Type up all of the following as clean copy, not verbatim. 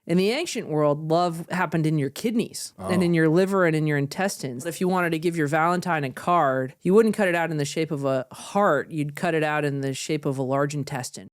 In the ancient world, love happened in your kidneys and in your liver and in your intestines. If you wanted to give your Valentine a card, you wouldn't cut it out in the shape of a heart. You'd cut it out in the shape of a large intestine.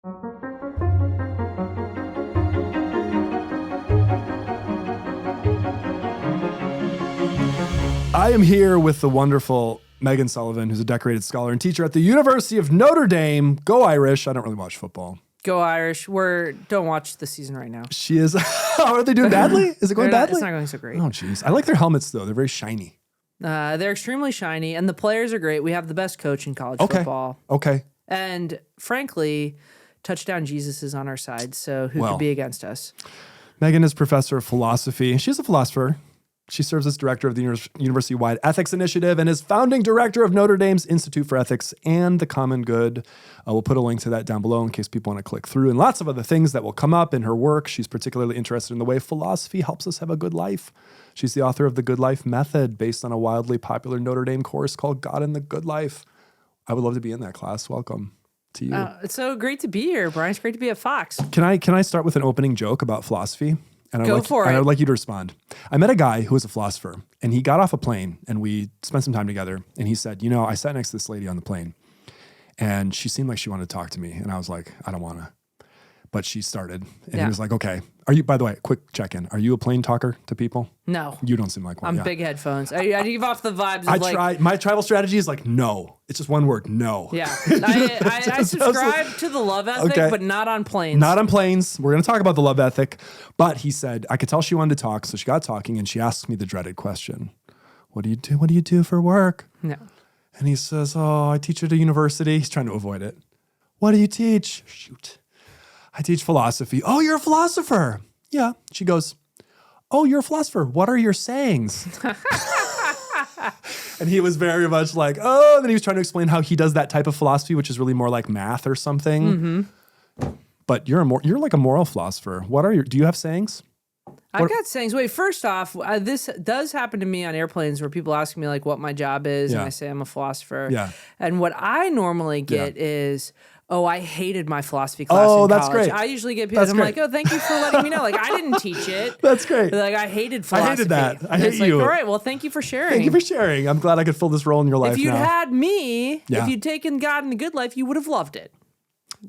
I am here with the wonderful Meghan Sullivan, who's a decorated scholar and teacher at the University of Notre Dame. Go Irish. I don't really watch football. Go Irish. Don't watch the season right now. She is. Are they doing badly? Is it going badly? It's not going so great. Oh, jeez. I like their helmets, though. They're very shiny. They're extremely shiny, and the players are great. We have the best coach in college football. Okay. And frankly, touchdown Jesus is on our side, so who could be against us? Meghan is professor of philosophy. She's a philosopher. She serves as director of the university-wide ethics initiative and is founding director of Notre Dame's Institute for Ethics and the Common Good. We'll put a link to that down below in case people want to click through, and lots of other things that will come up in her work. She's particularly interested in the way philosophy helps us have a good life. She's the author of The Good Life Method, based on a wildly popular Notre Dame course called God and the Good Life. I would love to be in that class. Welcome to you. It's so great to be here, Brian. It's great to be at Fox. Can I start with an opening joke about philosophy? And Go for it. I would like you to respond. I met a guy who was a philosopher, and he got off a plane, and we spent some time together. And he said, I sat next to this lady on the plane, and she seemed like she wanted to talk to me. And I was like, I don't want to. But she started, and he was like, okay. By the way, quick check-in. Are you a plane talker to people? No. You don't seem like one. I'm big headphones. I give off the vibes of my travel strategy is like, no. It's just one word, no. Yeah. I subscribe to the love ethic, but not on planes. Not on planes. We're going to talk about the love ethic. But he said, I could tell she wanted to talk, so she got talking, and she asked me the dreaded question. What do you do? What do you do for work? No. And he says, I teach at a university. He's trying to avoid it. What do you teach? Shoot. I teach philosophy. Oh, you're a philosopher. Yeah. She goes, oh, you're a philosopher. What are your sayings? And he was very much like, oh, and then he was trying to explain how he does that type of philosophy, which is really more like math or something. Mm-hmm. But you're like a moral philosopher. Do you have sayings? I've got sayings. Wait, first off, this does happen to me on airplanes where people ask me like what my job is, and I say I'm a philosopher. Yeah. And what I normally get is, I hated my philosophy class in college. That's great. I usually get people, I'm like, thank you for letting me know. Like, I didn't teach it. That's great. But, like, I hated philosophy. I hated that. I hate you. All right, well, thank you for sharing. Thank you for sharing. I'm glad I could fill this role in your life now. If you'd had me, if you'd taken God in the Good Life, you would have loved it,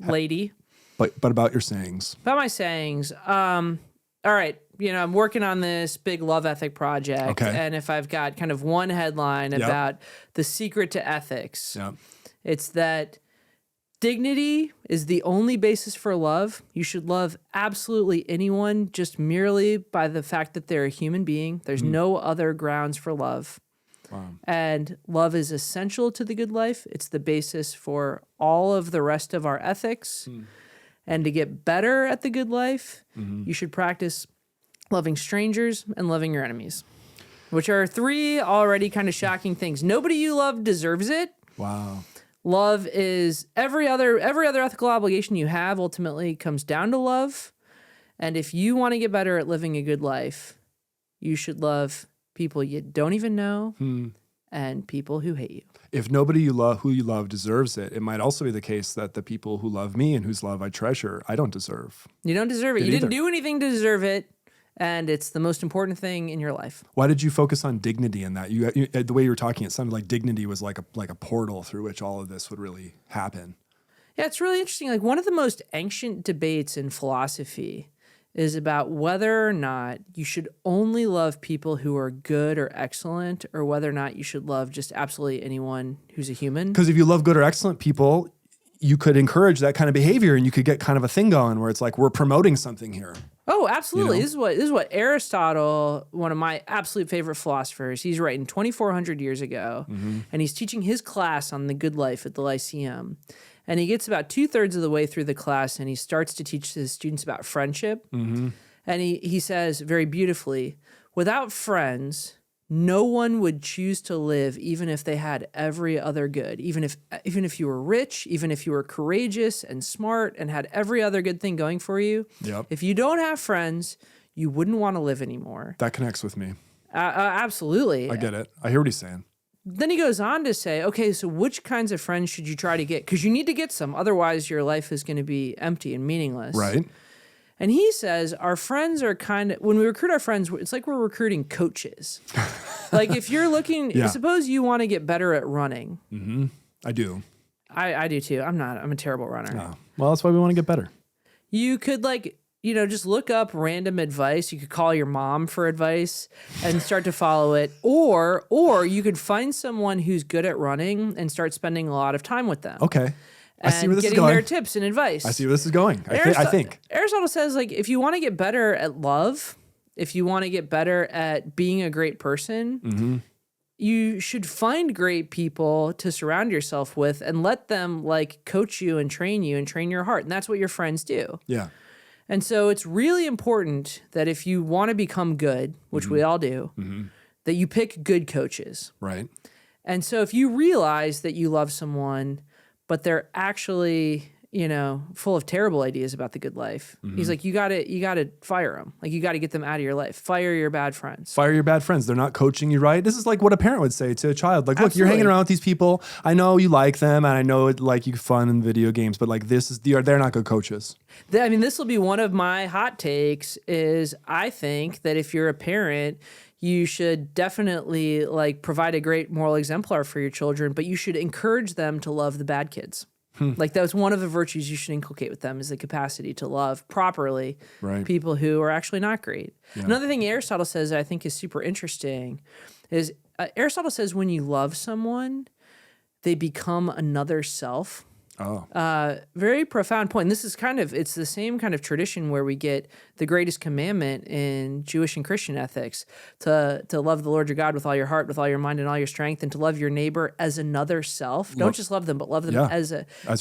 lady. But about your sayings. About my sayings, all right, I'm working on this big love ethic project, and if I've got kind of one headline about the secret to ethics, it's that dignity is the only basis for love. You should love absolutely anyone just merely by the fact that they're a human being. There's no other grounds for love. Wow. And love is essential to the good life. It's the basis for all of the rest of our ethics. And to get better at the good life, you should practice loving strangers and loving your enemies, which are three already kind of shocking things. Nobody you love deserves it. Wow. Love is every other ethical obligation you have ultimately comes down to love. And if you want to get better at living a good life, you should love people you don't even know and people who hate you. If nobody who you love deserves it, it might also be the case that the people who love me and whose love I treasure, I don't deserve. You don't deserve it. You didn't do anything to deserve it. And it's the most important thing in your life. Why did you focus on dignity in that? The way you were talking, it sounded like dignity was like a portal through which all of this would really happen. Yeah, it's really interesting. Like one of the most ancient debates in philosophy is about whether or not you should only love people who are good or excellent, or whether or not you should love just absolutely anyone who's a human. Because if you love good or excellent people, you could encourage that kind of behavior, and you could get kind of a thing going where it's like we're promoting something here. Oh, absolutely. This is what Aristotle, one of my absolute favorite philosophers, he's writing 2,400 years ago, and he's teaching his class on the good life at the Lyceum. And he gets about 2/3 of the way through the class, and he starts to teach his students about friendship. And he says very beautifully, without friends, no one would choose to live even if they had every other good, even if you were rich, even if you were courageous and smart and had every other good thing going for you. Yep. If you don't have friends, you wouldn't want to live anymore. That connects with me. Absolutely. I get it. I hear what he's saying. Then he goes on to say, okay, so which kinds of friends should you try to get? Because you need to get some. Otherwise, your life is going to be empty and meaningless. Right. And he says our friends are when we recruit our friends, it's like we're recruiting coaches. Like if you're looking, suppose you want to get better at running. Mm-hmm. I do. I do too. I'm a terrible runner. Oh. Well, that's why we want to get better. You could just look up random advice. You could call your mom for advice and start to follow it. Or you could find someone who's good at running and start spending a lot of time with them. Okay. I see where this is going. Getting their tips and advice. I see where this is going. I think. Aristotle says, if you want to get better at love, if you want to get better at being a great person, you should find great people to surround yourself with and let them coach you and train your heart. And that's what your friends do. Yeah. And so it's really important that if you want to become good, which we all do, that you pick good coaches. Right. And so if you realize that you love someone, but they're actually, full of terrible ideas about the good life. He's like, you gotta fire them. You gotta get them out of your life. Fire your bad friends. Fire your bad friends. They're not coaching you right. This is like what a parent would say to a child. Look, you're hanging around with these people. I know you like them, and I know it you fun in video games, but they're not good coaches. This will be one of my hot takes. Is I think that if you're a parent, you should definitely provide a great moral exemplar for your children, but you should encourage them to love the bad kids. That was one of the virtues you should inculcate with them, is the capacity to love properly people who are actually not great. Yeah. Another thing Aristotle says that I think is super interesting is Aristotle says when you love someone, they become another self. Oh. Very profound point. And this is it's the same kind of tradition where we get the greatest commandment in Jewish and Christian ethics, to love the Lord your God with all your heart, with all your mind, and all your strength, and to love your neighbor as another self. Don't just love them, but love them as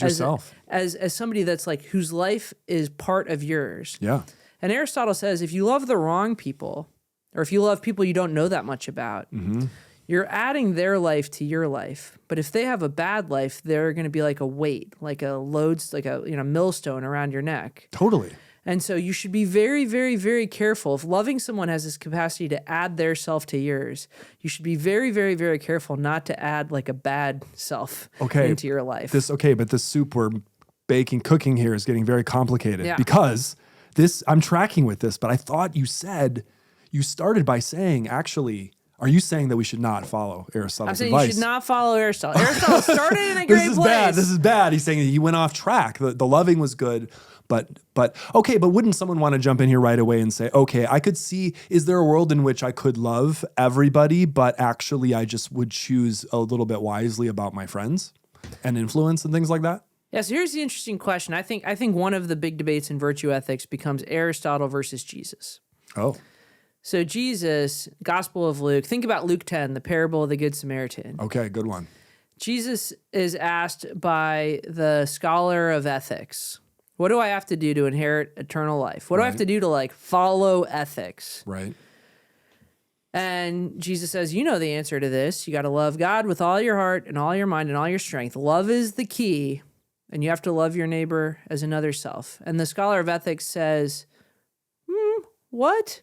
yourself, as somebody that's whose life is part of yours. Yeah. And Aristotle says if you love the wrong people, or if you love people you don't know that much about, you're adding their life to your life. But if they have a bad life, they're going to be like a weight, like a millstone around your neck. Totally. And so you should be very, very, very careful. If loving someone has this capacity to add their self to yours, you should be very, very, very careful not to add a bad self into your life. But this soup we're cooking here is getting very complicated because I'm tracking with this, but I thought you started by saying, actually, are you saying that we should not follow Aristotle's advice? I'm saying you should not follow Aristotle. Aristotle started in a great place. This is bad. He's saying that he went off track. The loving was good, but wouldn't someone want to jump in here right away and say, okay, I could see, is there a world in which I could love everybody, but actually I just would choose a little bit wisely about my friends and influence and things like that? Yeah, so here's the interesting question. I think one of the big debates in virtue ethics becomes Aristotle versus Jesus. Oh. So Jesus, Gospel of Luke, think about Luke 10, the parable of the Good Samaritan. Okay, good one. Jesus is asked by the scholar of ethics, what do I have to do to inherit eternal life? What do I have to do to follow ethics? Right. And Jesus says, you know the answer to this. You got to love God with all your heart and all your mind and all your strength. Love is the key, and you have to love your neighbor as another self. And the scholar of ethics says, what?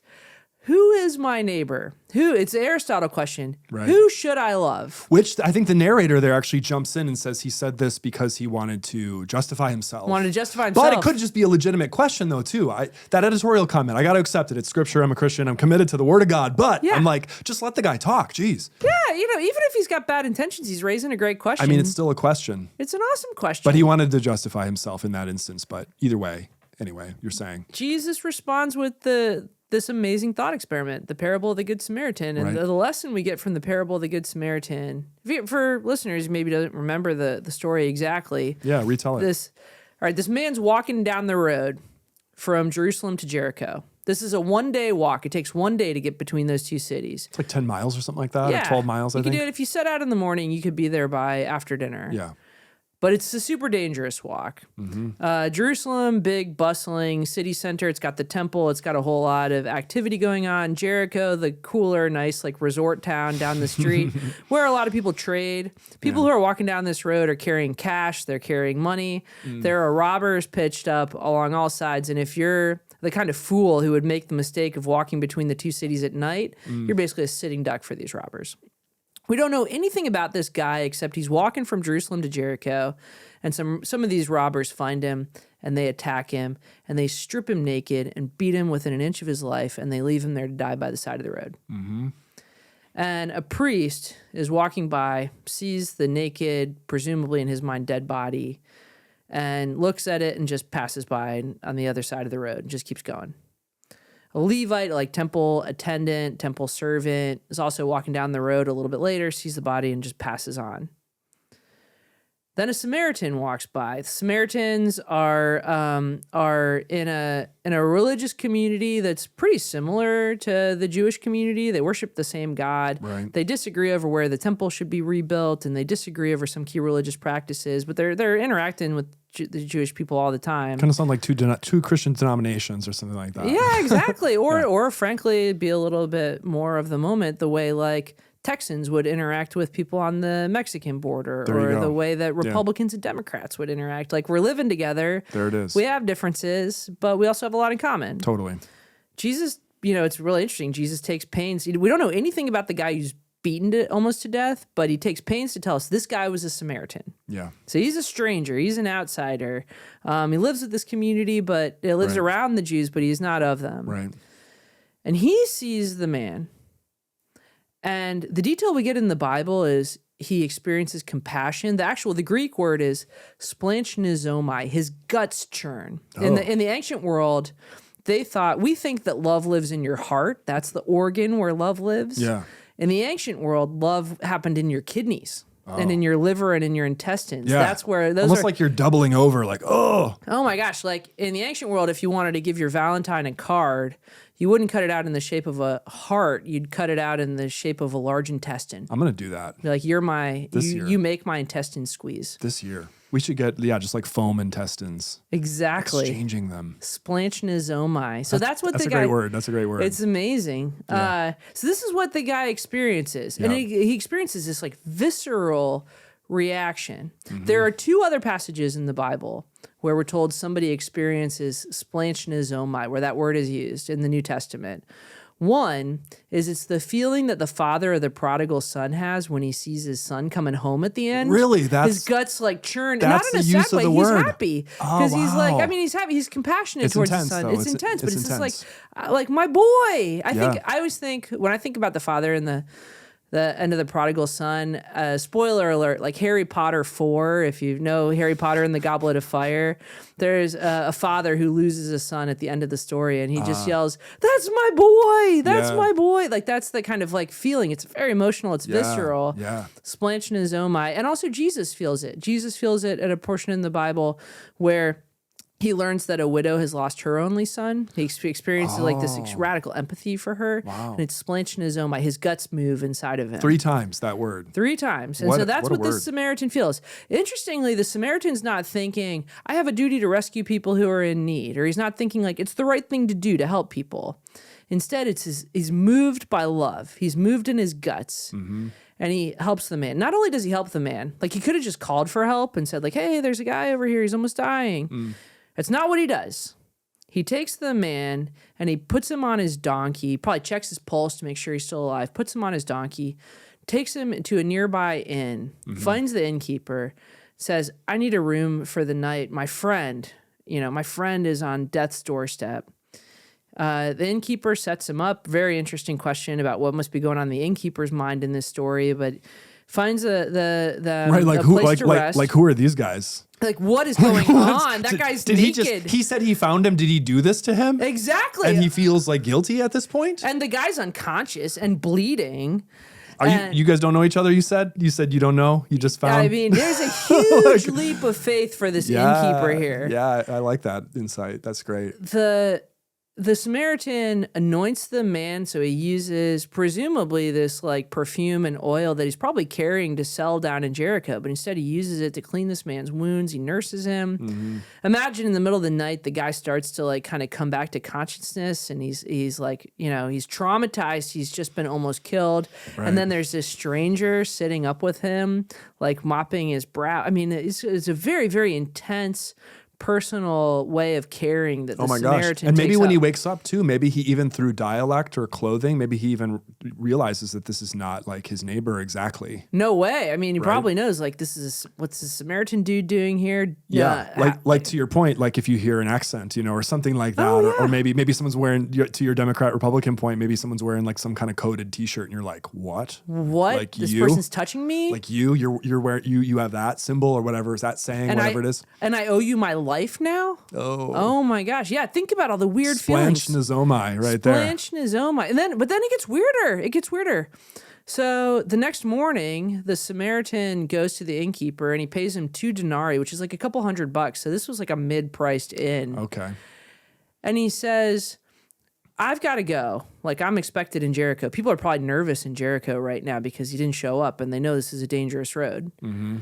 Who is my neighbor? It's the Aristotle question. Right. Who should I love? Which I think the narrator there actually jumps in and says he said this because he wanted to justify himself. But it could just be a legitimate question though too. That editorial comment, I got to accept it. It's scripture. I'm a Christian. I'm committed to the word of God. But I'm just let the guy talk. Jeez. Yeah, even if he's got bad intentions, he's raising a great question. I mean, it's still a question. It's an awesome question. But he wanted to justify himself in that instance. But either way, anyway, you're saying. Jesus responds with this amazing thought experiment, the parable of the Good Samaritan. And the lesson we get from the parable of the Good Samaritan, for listeners who maybe doesn't remember the story exactly. Yeah, retell it. This man's walking down the road from Jerusalem to Jericho. This is a one-day walk. It takes 1 day to get between those two cities. It's like 10 miles or something like that, or 12 miles, I think. You could do it if you set out in the morning, you could be there by after dinner. Yeah. But it's a super dangerous walk. Mm-hmm. Jerusalem, big, bustling city center. It's got the temple. It's got a whole lot of activity going on. Jericho, the cooler, nice resort town down the street where a lot of people trade. People who are walking down this road are carrying cash. They're carrying money. There are robbers pitched up along all sides. And if you're the kind of fool who would make the mistake of walking between the two cities at night, you're basically a sitting duck for these robbers. We don't know anything about this guy except he's walking from Jerusalem to Jericho, and some of these robbers find him, and they attack him, and they strip him naked and beat him within an inch of his life, and they leave him there to die by the side of the road. Mm-hmm. And a priest is walking by, sees the naked, presumably in his mind, dead body, and looks at it and just passes by on the other side of the road and just keeps going. A Levite, like temple attendant, temple servant, is also walking down the road a little bit later, sees the body, and just passes on. Then a Samaritan walks by. The Samaritans are in a religious community that's pretty similar to the Jewish community. They worship the same God. Right. They disagree over where the temple should be rebuilt, and they disagree over some key religious practices. But they're interacting with the Jewish people all the time. Kind of sound like two Christian denominations or something like that. Yeah, exactly. Or frankly, be a little bit more of the moment, the way like Texans would interact with people on the Mexican border, or the way that Republicans and Democrats would interact. Like, we're living together. There it is. We have differences, but we also have a lot in common. Totally. Jesus, it's really interesting. Jesus takes pains. We don't know anything about the guy who's beaten almost to death, but he takes pains to tell us this guy was a Samaritan. Yeah. So he's a stranger. He's an outsider. He lives with this community, but he lives around the Jews, but he's not of them. Right. And he sees the man. And the detail we get in the Bible is he experiences compassion. The Greek word is splanchnizoomai, his guts churn. Oh. In the ancient world, we think that love lives in your heart. That's the organ where love lives. Yeah. In the ancient world, love happened in your kidneys and in your liver and in your intestines. Yeah. That's where those almost like you're doubling over, like, oh. Oh my gosh. Like in the ancient world, if you wanted to give your Valentine a card, you wouldn't cut it out in the shape of a heart. You'd cut it out in the shape of a large intestine. I'm going to do that. You're like, you make my intestines squeeze. This year. We should get, just like foam intestines. Exactly. Exchanging them. Splanchnizoomai. So that's what that's the guy... That's a great word. That's a great word. It's amazing. Yeah. So this is what the guy experiences. And he experiences this like visceral reaction. Mm-hmm. There are two other passages in the Bible where we're told somebody experiences splanchnizoomai, where that word is used in the New Testament. One is it's the feeling that the father of the prodigal son has when he sees his son coming home at the end. Really? His guts like churn. That's not in a the use sad way. of the He's word. happy. Because he's like, he's happy. He's compassionate towards his son. Though. It's intense, but it's intense. just like my boy. I always think, when I think about the father in the end of the prodigal son, spoiler alert, like Harry Potter 4, if you know Harry Potter and the Goblet of Fire, there's a father who loses a son at the end of the story, and he just yells, "That's my boy! That's my boy!" Like, that's the kind of like feeling. It's very emotional. It's visceral. Yeah. Splanchnizoomai. And also Jesus feels it. Jesus feels it at a portion in the Bible where he learns that a widow has lost her only son. He experiences like this radical empathy for her. Wow. And it's splanchnizoomai. His guts move inside of him. 3 times that word. 3 times. And so that's what the Samaritan feels. Interestingly, the Samaritan's not thinking, I have a duty to rescue people who are in need. Or he's not thinking like it's the right thing to do to help people. Instead, he's moved by love. He's moved in his guts. Mm-hmm. And he helps the man. Not only does he help the man, like he could have just called for help and said like, hey, there's a guy over here. He's almost dying. Mm. That's not what he does. He takes the man and he puts him on his donkey, probably checks his pulse to make sure he's still alive, puts him on his donkey, takes him to a nearby inn, finds the innkeeper, says, I need a room for the night. My friend is on death's doorstep. The innkeeper sets him up. Very interesting question about what must be going on in the innkeeper's mind in this story, but finds the right, like who are these guys? Like, what is going on? That guy's naked. He said he found him. Did he do this to him? Exactly. And he feels like guilty at this point? And the guy's unconscious and bleeding. You guys don't know each other, you said? You said you don't know? You just found? I mean, there's a huge leap of faith for this innkeeper here. Yeah, I like that insight. That's great. The Samaritan anoints the man, so he uses presumably this like perfume and oil that he's probably carrying to sell down in Jericho, but instead he uses it to clean this man's wounds. He nurses him. Mm-hmm. Imagine in the middle of the night, the guy starts to like kind of come back to consciousnness, and he's like, he's traumatized. He's just been almost killed. Right. And then there's this stranger sitting up with him, like mopping his brow. I mean, it's a very, very intense, personal way of caring that the Samaritan And maybe takes when up. he wakes up too, maybe he even through dialect or clothing, maybe he even realizes that this is not like his neighbor exactly. No way. I mean, he probably knows, like, what's the Samaritan dude doing here? Yeah, like to your point, like if you hear an accent, or something like that, or maybe someone's wearing, to your Democrat Republican point, maybe someone's wearing like some kind of coded T-shirt, and you're like, what? Like this person's touching me? Like you're wearing you have that symbol or whatever is that saying, whatever it is, and I owe you my life now. Oh my gosh, yeah. Think about all the weird feelings. feelings. Right there. And but then it gets weirder. It gets weirder. So the next morning, the Samaritan goes to the innkeeper and he pays him 2 denarii, which is like a couple $100. So this was like a mid-priced inn. Okay. And he says, I've got to go. Like, I'm expected in Jericho. People are probably nervous in Jericho right now because he didn't show up and they know this is a dangerous road. Mm-hmm.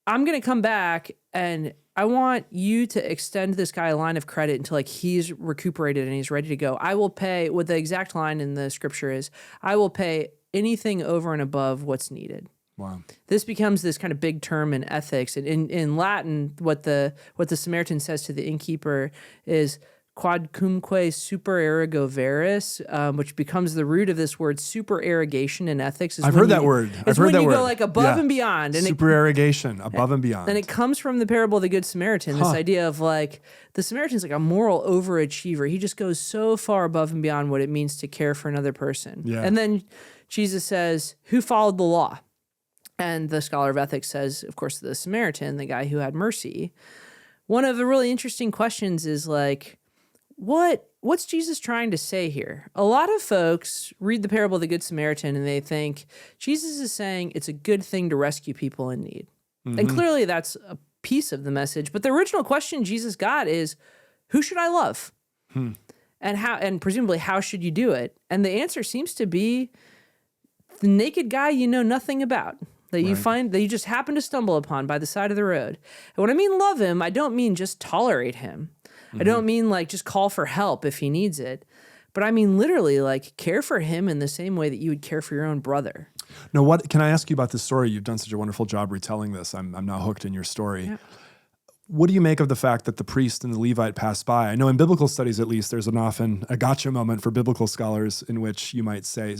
I'm going to come back and I want you to extend this guy a line of credit until like he's recuperated and he's ready to go. I will pay, what the exact line in the scripture is, I will pay anything over and above what's needed. Wow. This becomes this kind of big term in ethics. And in Latin, what the Samaritan says to the innkeeper is quodcumque superergo veris, which becomes the root of this word supererogation in ethics. I've heard that word. It's when you go like above and beyond. And supererogation, above and beyond. And it comes from the parable of the Good Samaritan, this idea of like, the Samaritan's like a moral overachiever. He just goes so far above and beyond what it means to care for another person. Yeah. And then Jesus says, who followed the law? And the scholar of ethics says, of course, the Samaritan, the guy who had mercy. One of the really interesting questions is like, what's Jesus trying to say here? A lot of folks read the parable of the Good Samaritan and they think Jesus is saying it's a good thing to rescue people in need. Mm-hmm. And clearly that's a piece of the message. But the original question Jesus got is, who should I love? And how, and presumably how should you do it? And the answer seems to be the naked guy you know nothing about, that you find, that you just happen to stumble upon by the side of the road. And when I mean love him, I don't mean just tolerate him. I don't mean like just call for help if he needs it, but I mean literally like care for him in the same way that you would care for your own brother. Now, what can I ask you about this story? You've done such a wonderful job retelling this. I'm now hooked in your story. Yeah. What do you make of the fact that the priest and the Levite pass by? I know in biblical studies, at least, there's often a gotcha moment for biblical scholars in which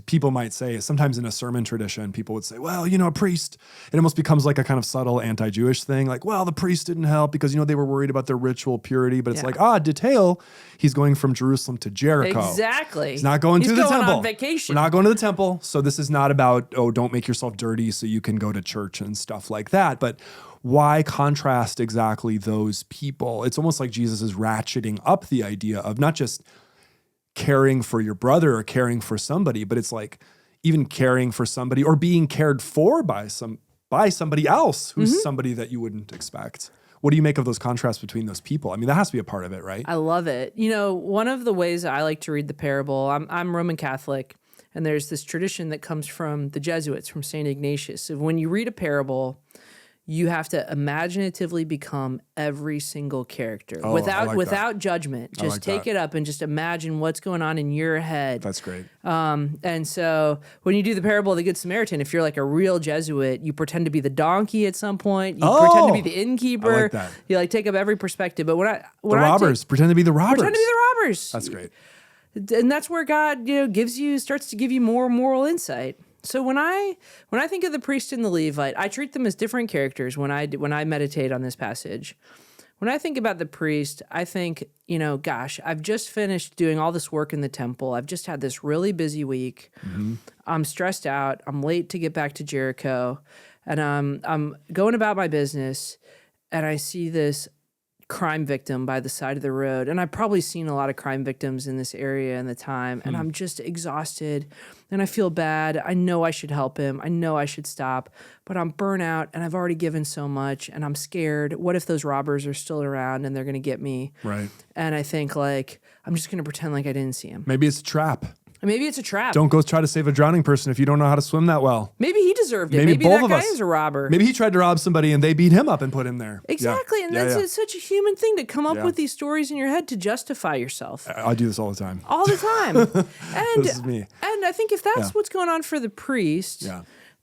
people might say, sometimes in a sermon tradition, people would say, well, a priest, it almost becomes like a kind of subtle anti-Jewish thing. Like, well, the priest didn't help because, they were worried about their ritual purity. But it's like, detail, he's going from Jerusalem to Jericho. Exactly. He's not going to the temple. He's going on vacation. We're not going to the temple. So this is not about, don't make yourself dirty so you can go to church and stuff like that. But why contrast exactly those people? It's almost like Jesus is ratcheting up the idea of not just caring for your brother or caring for somebody, but it's like even caring for somebody or being cared for by somebody else who's somebody that you wouldn't expect. What do you make of those contrasts between those people? I mean, that has to be a part of it, right? I love it. One of the ways I like to read the parable, I'm Roman Catholic, and there's this tradition that comes from the Jesuits, from St. Ignatius. So when you read a parable, you have to imaginatively become every single character without judgment. Just take it up and just imagine what's going on in your head. That's great. And so when you do the parable of the Good Samaritan, if you're like a real Jesuit, you pretend to be the donkey at some point. You pretend to be the innkeeper. I like that. You like take up every perspective. But pretend to be the robbers. Pretend to be the robbers. That's great. And that's where God, starts to give you more moral insight. So when I think of the priest and the Levite, I treat them as different characters when I meditate on this passage. When I think about the priest, I think, gosh, I've just finished doing all this work in the temple. I've just had this really busy week. Mm-hmm. I'm stressed out. I'm late to get back to Jericho, and I'm going about my business, and I see this crime victim by the side of the road. And I've probably seen a lot of crime victims in this area in the time. And I'm just exhausted and I feel bad. I know I should help him. I know I should stop, but I'm burnt out and I've already given so much and I'm scared. What if those robbers are still around and they're going to get me? Right. And I think like, I'm just going to pretend like I didn't see him. Maybe it's a trap. Maybe it's a trap. Don't go try to save a drowning person if you don't know how to swim that well. Maybe he deserved it. Maybe both that of guy us. is a robber. Maybe he tried to rob somebody and they beat him up and put him there. Exactly. And that's such a human thing to come up with these stories in your head to justify yourself. I do this all the time. All the time. And this is me. And I think if that's what's going on for the priest,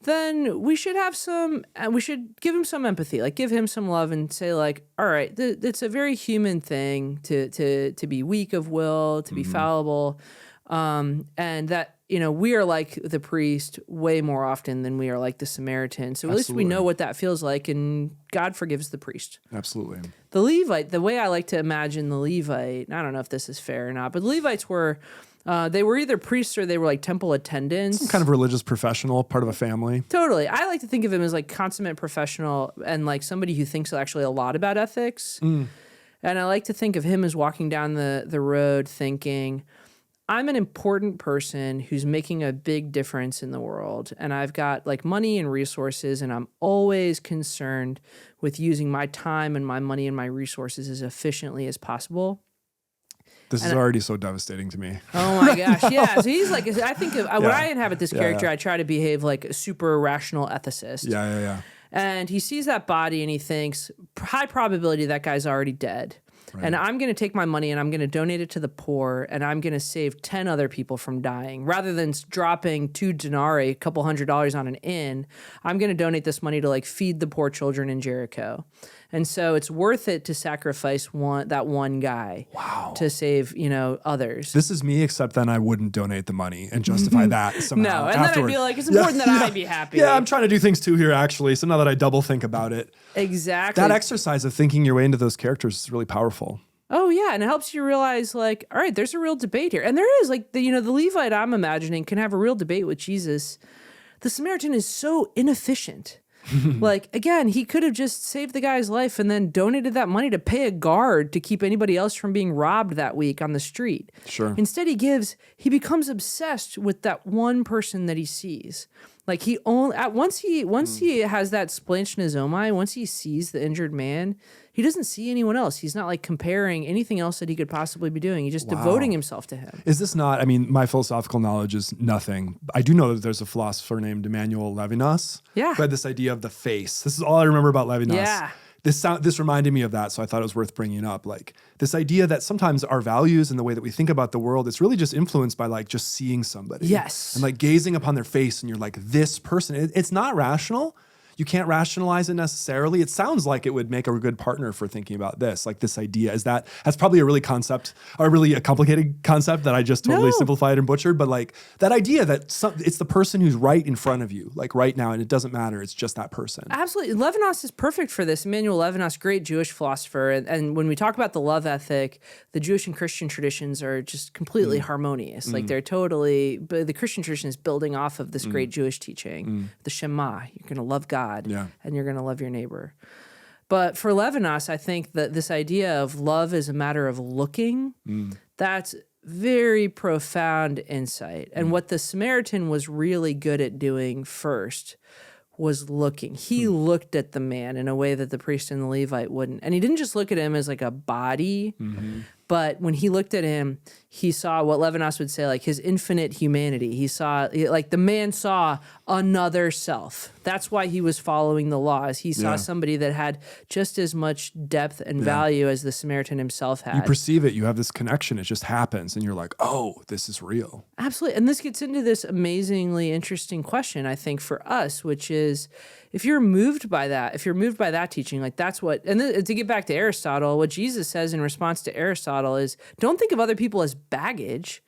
then we should give him some empathy, like give him some love and say like, all right, it's a very human thing to be weak of will, to be fallible. And that, we are like the priest way more often than we are like the Samaritan. So at least we know what that feels like, and God forgives the priest. Absolutely. The Levite, the way I like to imagine the Levite, I don't know if this is fair or not, but the Levites were, they were either priests or they were like temple attendants. Some kind of religious professional, part of a family. Totally. I like to think of him as like consummate professional and like somebody who thinks actually a lot about ethics. And I like to think of him as walking down the road thinking, I'm an important person who's making a big difference in the world, and I've got like money and resources, and I'm always concerned with using my time and my money and my resources as efficiently as possible. This is already so devastating to me. Oh my gosh, yeah. So he's like, I think of, when I inhabit this character, I try to behave like a super rational ethicist. Yeah. And he sees that body and he thinks, high probability that guy's already dead. Right. And I'm going to take my money and I'm going to donate it to the poor, and I'm going to save 10 other people from dying. Rather than dropping 2 denarii, a couple $100s on an inn, I'm going to donate this money to like feed the poor children in Jericho. And so it's worth it to sacrifice that one guy to save, others. This is me, except then I wouldn't donate the money and justify that somehow. No, and then I'd be like, it's important that I be happy. Yeah, I'm trying to do things too here, actually. So now that I double think about it. Exactly. That exercise of thinking your way into those characters is really powerful. Oh, yeah. And it helps you realize, like, all right, there's a real debate here. And there is, like, the Levite I'm imagining can have a real debate with Jesus. The Samaritan is so inefficient. Like, again, he could have just saved the guy's life and then donated that money to pay a guard to keep anybody else from being robbed that week on the street. Sure. Instead, he becomes obsessed with that one person that he sees. Like once he has that splanchnosomai, once he sees the injured man, he doesn't see anyone else. He's not like comparing anything else that he could possibly be doing. He's just devoting himself to him. Is this not, my philosophical knowledge is nothing. I do know that there's a philosopher named Levinas. Yeah. Who had this idea of the face. This is all I remember about Levinas. Yeah. This reminded me of that, so I thought it was worth bringing up. Like this idea that sometimes our values and the way that we think about the world, it's really just influenced by like just seeing somebody. Yes. And like gazing upon their face, and you're like, this person. It's not rational. You can't rationalize it necessarily. It sounds like it would make a good partner for thinking about this. Like this idea that's probably a really complicated concept that I just totally simplified and butchered. But like that idea that it's the person who's right in front of you, like right now, and it doesn't matter. It's just that person. Absolutely. Levinas is perfect for this. Emmanuel Levinas, great Jewish philosopher. And when we talk about the love ethic, the Jewish and Christian traditions are just completely harmonious. Like they're totally, but the Christian tradition is building off of this great Jewish teaching, the Shema. You're going to love God. And you're going to love your neighbor. But for Levinas, I think that this idea of love is a matter of looking, that's very profound insight. And what the Samaritan was really good at doing first was looking. He looked at the man in a way that the priest and the Levite wouldn't. And he didn't just look at him as like a body, but when he looked at him, he saw what Levinas would say, like his infinite humanity. He saw, like the man saw another self. That's why he was following the laws. He saw somebody that had just as much depth and value as the Samaritan himself had. You perceive it. You have this connection. It just happens. And you're like, oh, this is real. Absolutely. And this gets into this amazingly interesting question, I think, for us, which is, if you're moved by that teaching, like that's what, and then to get back to Aristotle, what Jesus says in response to Aristotle is, don't think of other people as baggage.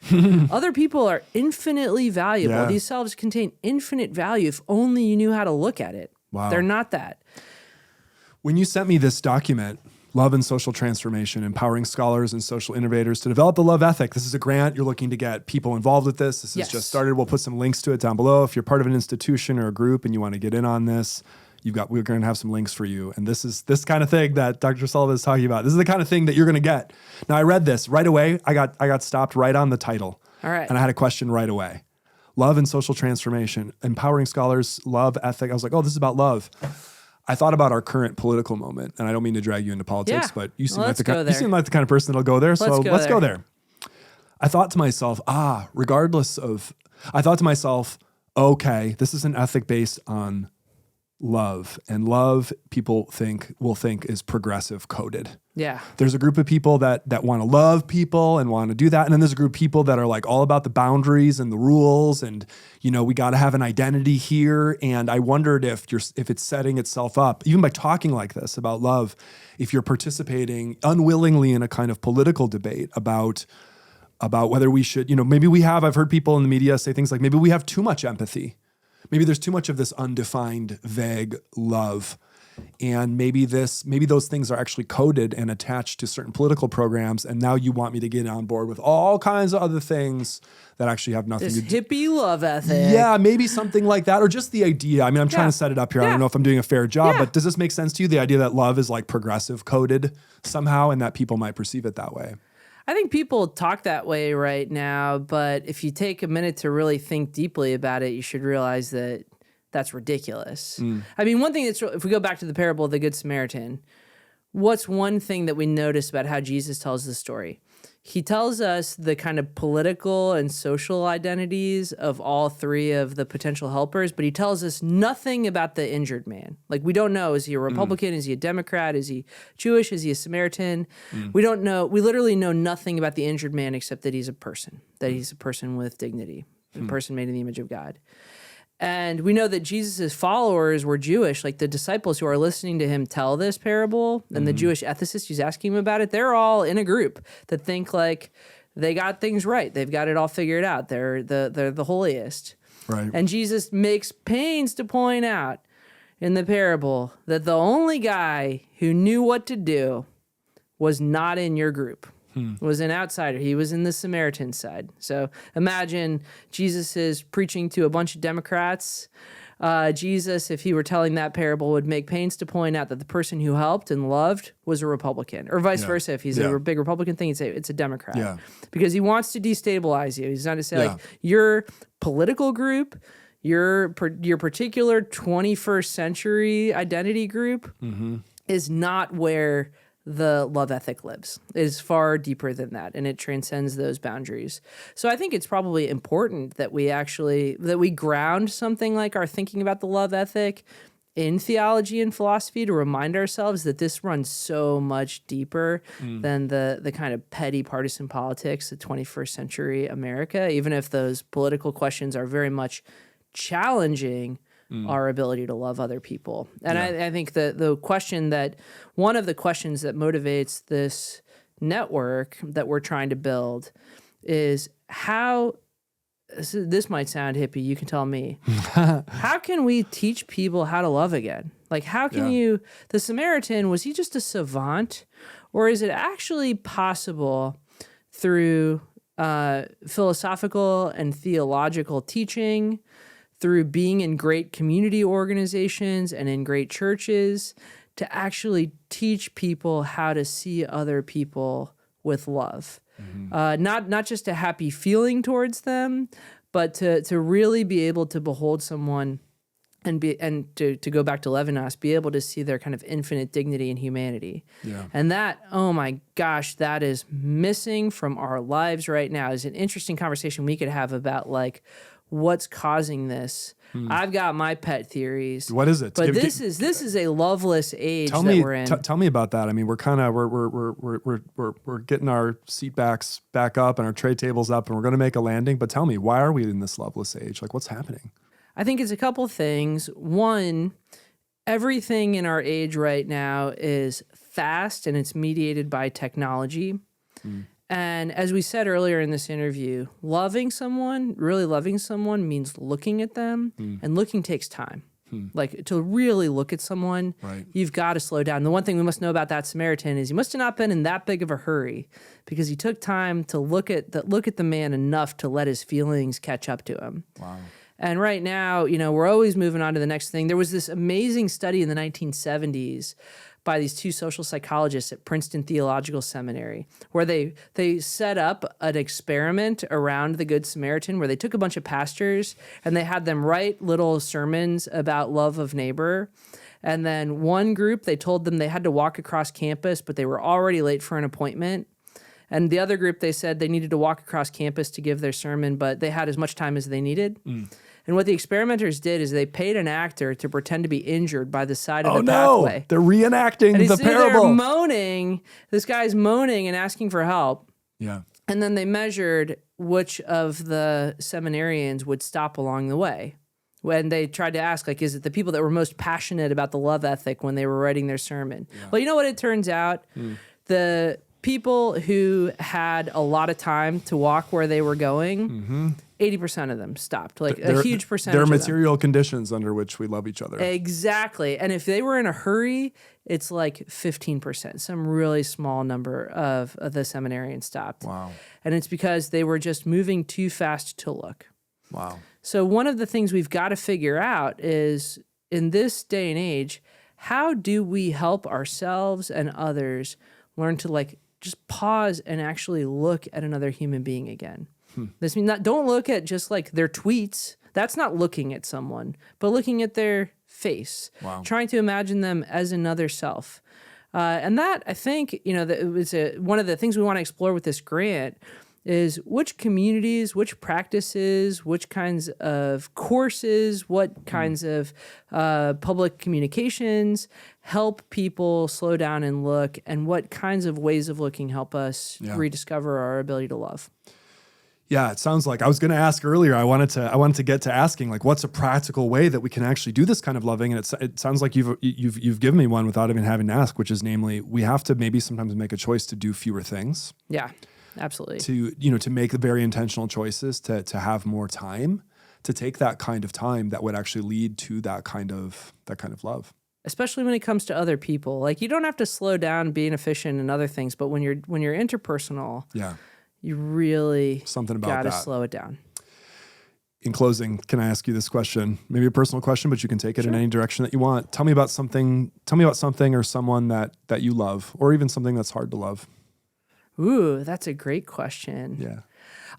Other people are infinitely valuable. Yeah. These selves contain infinite value if only you knew how to look at it. Wow. They're not that. When you sent me this document, Love and Social Transformation, Empowering Scholars and Social Innovators to Develop the Love Ethic. This is a grant. You're looking to get people involved with this. This has just started. We'll put some links to it down below. If you're part of an institution or a group and you want to get in on this, we're going to have some links for you. And this is this kind of thing that Dr. Sullivan is talking about. This is the kind of thing that you're going to get. Now, I read this right away. I got stopped right on the title. All right. And I had a question right away. Love and Social Transformation, Empowering Scholars, Love Ethic. I was like, oh, this is about love. I thought about our current political moment, and I don't mean to drag you into politics, but you seem like the kind of person that'll go there. Let's go there. I thought to myself, okay, this is an ethic based on love. And love, people will think is progressive coded. Yeah. There's a group of people that want to love people and want to do that. And then there's a group of people that are like all about the boundaries and the rules and, we got to have an identity here. And I wondered if it's setting itself up, even by talking like this about love, if you're participating unwillingly in a kind of political debate about whether we should, I've heard people in the media say things like, maybe we have too much empathy. Maybe there's too much of this undefined, vague love. And maybe those things are actually coded and attached to certain political programs. And now you want me to get on board with all kinds of other things that actually have nothing to do. Hippie love ethic. Yeah, maybe something like that. Or just the idea. I mean, I'm trying to set it up here. I don't know if I'm doing a fair job, but does this make sense to you? The idea that love is like progressive coded somehow and that people might perceive it that way. I think people talk that way right now, but if you take a minute to really think deeply about it, you should realize that that's ridiculous. I mean, one thing if we go back to the parable of the Good Samaritan, what's one thing that we notice about how Jesus tells the story? He tells us the kind of political and social identities of all three of the potential helpers, but he tells us nothing about the injured man. Like, we don't know, is he a Republican? Is he a Democrat? Is he Jewish? Is he a Samaritan? We don't know. We literally know nothing about the injured man except that he's a person, with dignity, a person made in the image of God. And we know that Jesus' followers were Jewish, like the disciples who are listening to him tell this parable and the Jewish ethicist who's asking him about it, they're all in a group that think like they got things right. They've got it all figured out. They're the holiest. Right. And Jesus makes pains to point out in the parable that the only guy who knew what to do was not in your group. Was an outsider. He was in the Samaritan side. So imagine Jesus is preaching to a bunch of Democrats. Jesus, if he were telling that parable, would make pains to point out that the person who helped and loved was a Republican, or vice versa. If he's a big Republican thing, he'd say it's a Democrat. Because he wants to destabilize you. He's not to say like your political group, your particular 21st century identity group is not where the love ethic lives. It is far deeper than that, and it transcends those boundaries. So I think it's probably important that we ground something like our thinking about the love ethic in theology and philosophy to remind ourselves that this runs so much deeper than the kind of petty partisan politics of 21st century America, even if those political questions are very much challenging our ability to love other people. And I think one of the questions that motivates this network that we're trying to build is this might sound hippie, you can tell me, how can we teach people how to love again? Like, how can the Samaritan, was he just a savant? Or is it actually possible through philosophical and theological teaching, through being in great community organizations and in great churches, to actually teach people how to see other people with love? Not just a happy feeling towards them, but to really be able to behold someone and to go back to Levinas, be able to see their kind of infinite dignity and humanity. And that, oh my gosh, that is missing from our lives right now. Is an interesting conversation we could have about like, what's causing this? I've got my pet theories. What is it? But this is a loveless age that we're in. Tell me about that. I mean, we're getting our seat backs back up and our tray tables up, and we're going to make a landing. But tell me, why are we in this loveless age? Like, what's happening? I think it's a couple things. One, everything in our age right now is fast and it's mediated by technology. And as we said earlier in this interview, really loving someone means looking at them, and looking takes time. Like, to really look at someone, you've got to slow down. The one thing we must know about that Samaritan is he must have not been in that big of a hurry, because he took time to look at the man enough to let his feelings catch up to him. Wow. And right now, we're always moving on to the next thing. There was this amazing study in the 1970s by these two social psychologists at Princeton Theological Seminary, where they set up an experiment around the Good Samaritan, where they took a bunch of pastors and they had them write little sermons about love of neighbor. And then one group, they told them they had to walk across campus, but they were already late for an appointment. And the other group, they said they needed to walk across campus to give their sermon, but they had as much time as they needed. And what the experimenters did is they paid an actor to pretend to be injured by the side of the pathway. They're reenacting the parable. They're moaning. This guy's moaning and asking for help. Yeah. And then they measured which of the seminarians would stop along the way. When they tried to ask, like, is it the people that were most passionate about the love ethic when they were writing their sermon? Yeah. Well, you know what it turns out? The people who had a lot of time to walk where they were going, 80% of them stopped. Like a huge percentage. There are material conditions under which we love each other. Exactly. And if they were in a hurry, it's like 15%. Some really small number of the seminarians stopped. Wow. And it's because they were just moving too fast to look. Wow. So one of the things we've got to figure out is, in this day and age, how do we help ourselves and others learn to like just pause and actually look at another human being again? This means don't look at just like their tweets. That's not looking at someone, but looking at their face, trying to imagine them as another self. And that, I think, you know, it was one of the things we want to explore with this grant is which communities, which practices, which kinds of courses, what kinds of public communications help people slow down and look, and what kinds of ways of looking help us rediscover our ability to love. Yeah, it sounds like I was going to ask earlier. I wanted to get to asking, like, what's a practical way that we can actually do this kind of loving? And it sounds like you've given me one without even having to ask, which is namely, we have to maybe sometimes make a choice to do fewer things. Yeah, absolutely. To make the very intentional choices, to have more time, to take that kind of time that would actually lead to that kind of love. Especially when it comes to other people. Like, you don't have to slow down being efficient and other things, but when you're interpersonal, you really gotta slow it down. In closing, can I ask you this question? Maybe a personal question, but you can take it in any direction that you want. Tell me about something or someone that you love, or even something that's hard to love. Ooh, that's a great question. Yeah.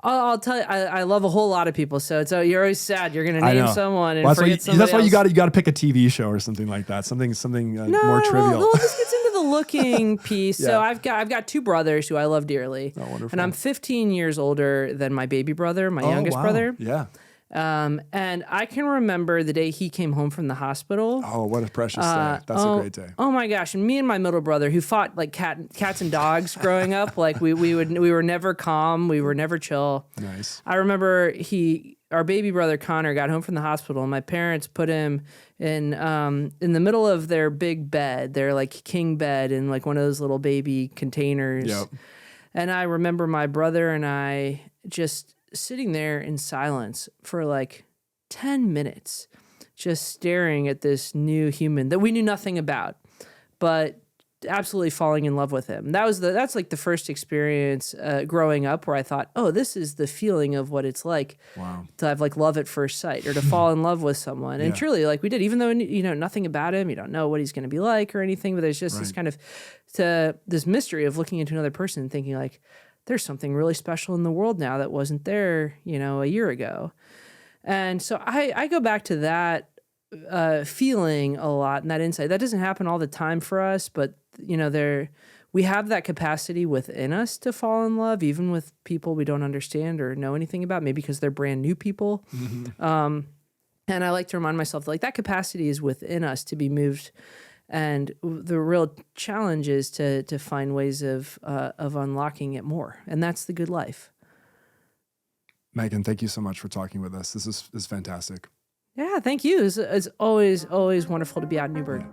I'll tell you, I love a whole lot of people. So you're always sad. You're going to name someone and forget somebody else. That's why you got to pick a TV show or something like that. Something more trivial. Well, this gets into the looking piece. So I've got two brothers who I love dearly. Oh, wonderful. And I'm 15 years older than my baby brother, my youngest brother. Yeah. And I can remember the day he came home from the hospital. Oh, what a precious day. That's a great day. Oh my gosh. And me and my middle brother, who fought like cats and dogs growing up, like we were never calm. We were never chill. Nice. I remember our baby brother Connor got home from the hospital, and my parents put him in the middle of their big bed, their like king bed, in like one of those little baby containers. Yep. And I remember my brother and I just sitting there in silence for like 10 minutes, just staring at this new human that we knew nothing about, but absolutely falling in love with him. That's like the first experience growing up where I thought, oh, this is the feeling of what it's like to have like love at first sight, or to fall in love with someone. And truly, like, we did, even though you know nothing about him, you don't know what he's going to be like or anything, but there's just this kind of this mystery of looking into another person and thinking like, there's something really special in the world now that wasn't there, a year ago. And so I go back to that feeling a lot, and that insight. That doesn't happen all the time for us, but we have that capacity within us to fall in love, even with people we don't understand or know anything about, maybe because they're brand new people. Mm-hmm. And I like to remind myself that capacity is within us to be moved. And the real challenge is to find ways of unlocking it more. And that's the good life. Meghan, thank you so much for talking with us. This is fantastic. Yeah, thank you. It's always wonderful to be out in Newburgh.